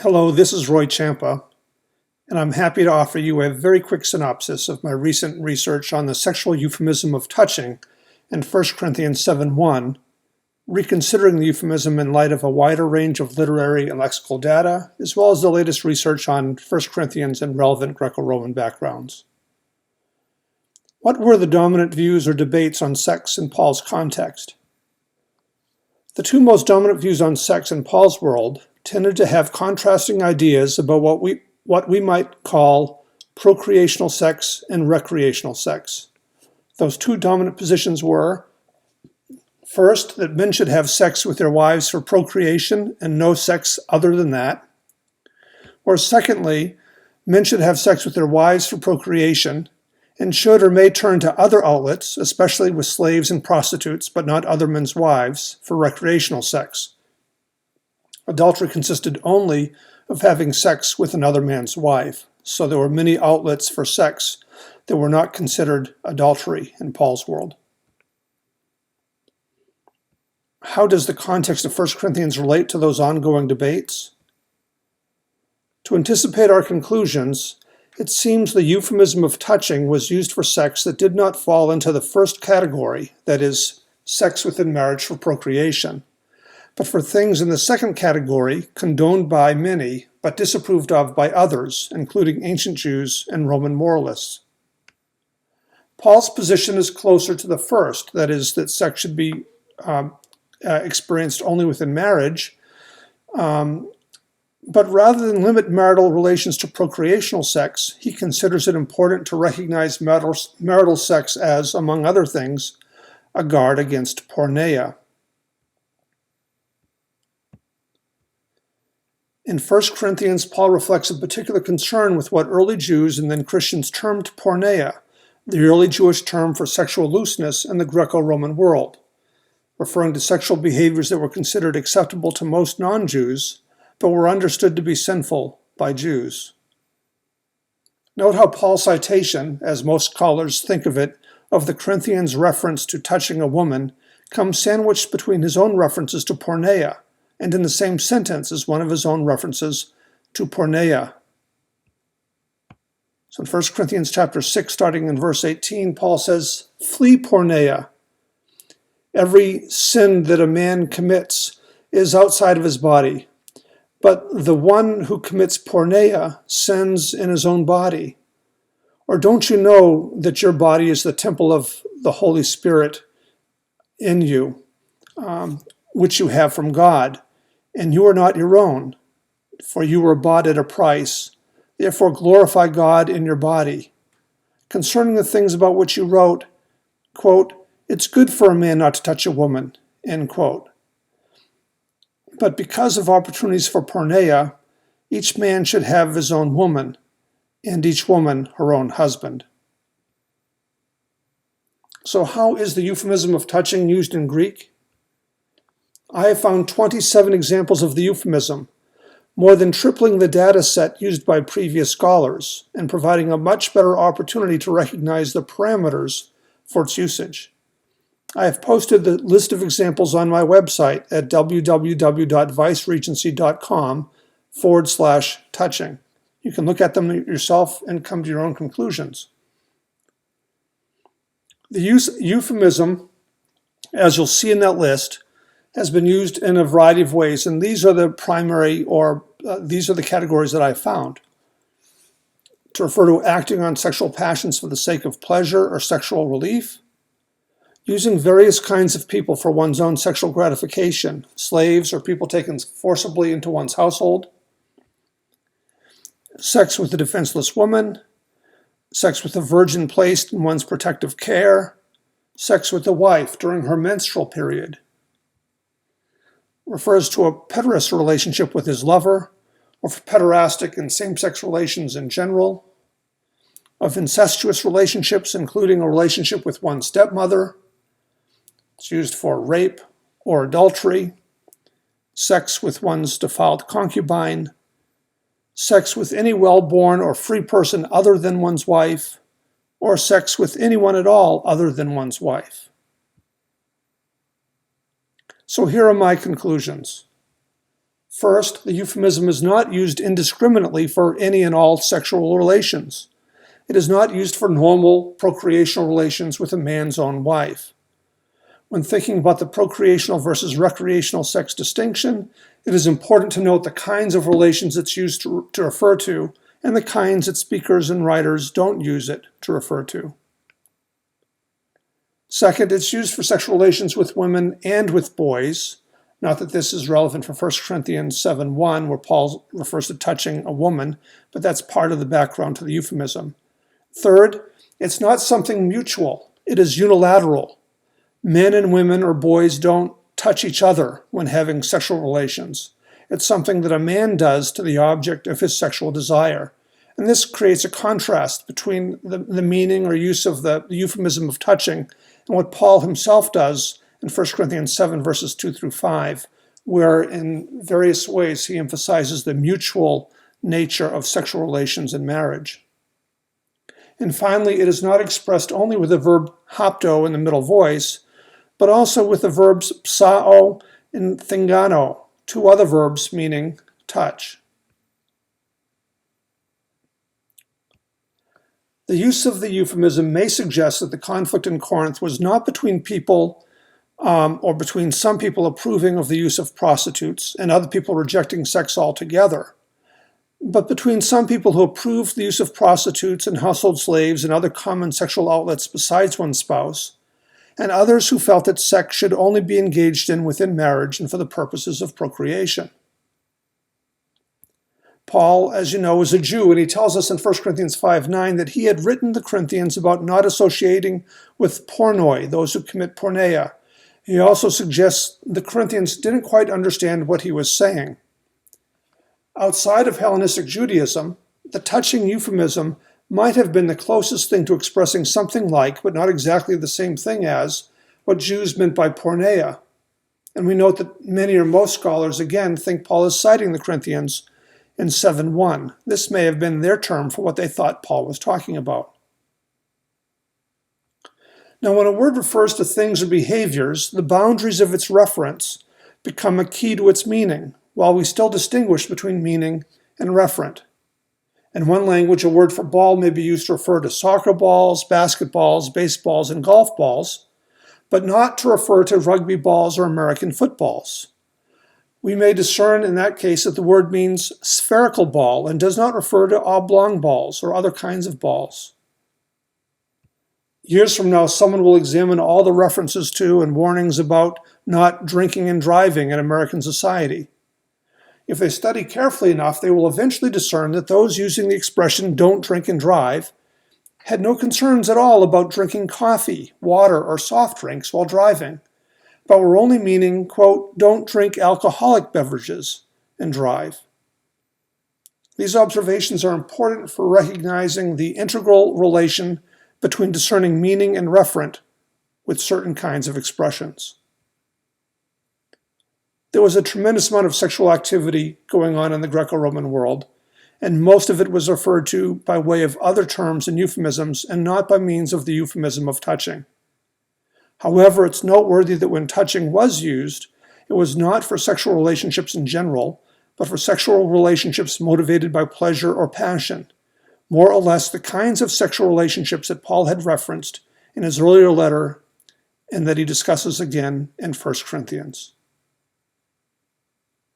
Hello, this is Roy Ciampa, and I'm happy to offer you a very quick synopsis of my recent research on the sexual euphemism of touching in 1 Corinthians 7:1, reconsidering the euphemism in light of a wider range of literary and lexical data, as well as the latest research on 1 Corinthians and relevant Greco-Roman backgrounds. What were the dominant views or debates on sex in Paul's context? The two most dominant views on sex in Paul's world tended to have contrasting ideas about what we might call procreational sex and recreational sex. Those two dominant positions were, first, that men should have sex with their wives for procreation and no sex other than that. Or secondly, men should have sex with their wives for procreation and should or may turn to other outlets, especially with slaves and prostitutes, but not other men's wives, for recreational sex. Adultery consisted only of having sex with another man's wife, so there were many outlets for sex that were not considered adultery in Paul's world. How does the context of 1 Corinthians relate to those ongoing debates? To anticipate our conclusions, it seems the euphemism of touching was used for sex that did not fall into the first category, that is, sex within marriage for procreation, but for things in the second category condoned by many but disapproved of by others, including ancient Jews and Roman moralists. Paul's position is closer to the first, that is, that sex should be experienced only within marriage, but rather than limit marital relations to procreational sex, he considers it important to recognize marital sex as, among other things, a guard against porneia. In 1 Corinthians, Paul reflects a particular concern with what early Jews and then Christians termed porneia, the early Jewish term for sexual looseness in the Greco-Roman world, referring to sexual behaviors that were considered acceptable to most non-Jews, but were understood to be sinful by Jews. Note how Paul's citation, as most scholars think of it, of the Corinthians' reference to touching a woman comes sandwiched between his own references to porneia and in the same sentence as one of his own references to porneia. So in 1 Corinthians chapter 6, starting in verse 18, Paul says, "Flee porneia. Every sin that a man commits is outside of his body. But the one who commits porneia sins in his own body. Or don't you know that your body is the temple of the Holy Spirit in you, which you have from God, and you are not your own, for you were bought at a price. Therefore glorify God in your body. Concerning the things about which you wrote, quote, 'It's good for a man not to touch a woman,' end quote. But because of opportunities for porneia, each man should have his own woman, and each woman her own husband." So how is the euphemism of touching used in Greek? I have found 27 examples of the euphemism, more than tripling the data set used by previous scholars, and providing a much better opportunity to recognize the parameters for its usage. I have posted the list of examples on my website at www.viceregency.com/touching. You can look at them yourself and come to your own conclusions. The euphemism, as you'll see in that list, has been used in a variety of ways, and these are the these are the categories that I found. To refer to acting on sexual passions for the sake of pleasure or sexual relief, using various kinds of people for one's own sexual gratification, slaves or people taken forcibly into one's household, sex with a defenseless woman, sex with a virgin placed in one's protective care, sex with a wife during her menstrual period, refers to a pederast relationship with his lover, or for pederastic and same-sex relations in general, of incestuous relationships, including a relationship with one's stepmother. It's used for rape or adultery, sex with one's defiled concubine, sex with any well-born or free person other than one's wife, or sex with anyone at all other than one's wife. So here are my conclusions. First, the euphemism is not used indiscriminately for any and all sexual relations. It is not used for normal procreational relations with a man's own wife. When thinking about the procreational versus recreational sex distinction, it is important to note the kinds of relations it's used to refer to and the kinds that speakers and writers don't use it to refer to. Second, it's used for sexual relations with women and with boys. Not that this is relevant for 1 Corinthians 7:1, where Paul refers to touching a woman, but that's part of the background to the euphemism. Third, it's not something mutual. It is unilateral. Men and women or boys don't touch each other when having sexual relations. It's something that a man does to the object of his sexual desire. And this creates a contrast between the meaning or use of the euphemism of touching and what Paul himself does in 1 Corinthians 7, verses 2 through 5, where in various ways he emphasizes the mutual nature of sexual relations in marriage. And finally, it is not expressed only with the verb hapto in the middle voice, but also with the verbs psao and thingano, two other verbs meaning touch. The use of the euphemism may suggest that the conflict in Corinth was not between people or between some people approving of the use of prostitutes and other people rejecting sex altogether, but between some people who approved the use of prostitutes and household slaves and other common sexual outlets besides one's spouse, and others who felt that sex should only be engaged in within marriage and for the purposes of procreation. Paul, as you know, is a Jew, and he tells us in 1 Corinthians 5:9 that he had written the Corinthians about not associating with pornoi, those who commit porneia. He also suggests the Corinthians didn't quite understand what he was saying. Outside of Hellenistic Judaism, the touching euphemism might have been the closest thing to expressing something like, but not exactly the same thing as, what Jews meant by porneia. And we note that many or most scholars, again, think Paul is citing the Corinthians in 7:1. This may have been their term for what they thought Paul was talking about. Now, when a word refers to things or behaviors, the boundaries of its reference become a key to its meaning, while we still distinguish between meaning and referent. In one language, a word for ball may be used to refer to soccer balls, basketballs, baseballs, and golf balls, but not to refer to rugby balls or American footballs. We may discern in that case that the word means spherical ball and does not refer to oblong balls or other kinds of balls. Years from now, someone will examine all the references to and warnings about not drinking and driving in American society. If they study carefully enough, they will eventually discern that those using the expression "don't drink and drive" had no concerns at all about drinking coffee, water, or soft drinks while driving, but were only meaning, quote, "don't drink alcoholic beverages and drive." These observations are important for recognizing the integral relation between discerning meaning and referent with certain kinds of expressions. There was a tremendous amount of sexual activity going on in the Greco-Roman world, and most of it was referred to by way of other terms and euphemisms and not by means of the euphemism of touching. However, it's noteworthy that when touching was used, it was not for sexual relationships in general, but for sexual relationships motivated by pleasure or passion, more or less the kinds of sexual relationships that Paul had referenced in his earlier letter and that he discusses again in 1 Corinthians.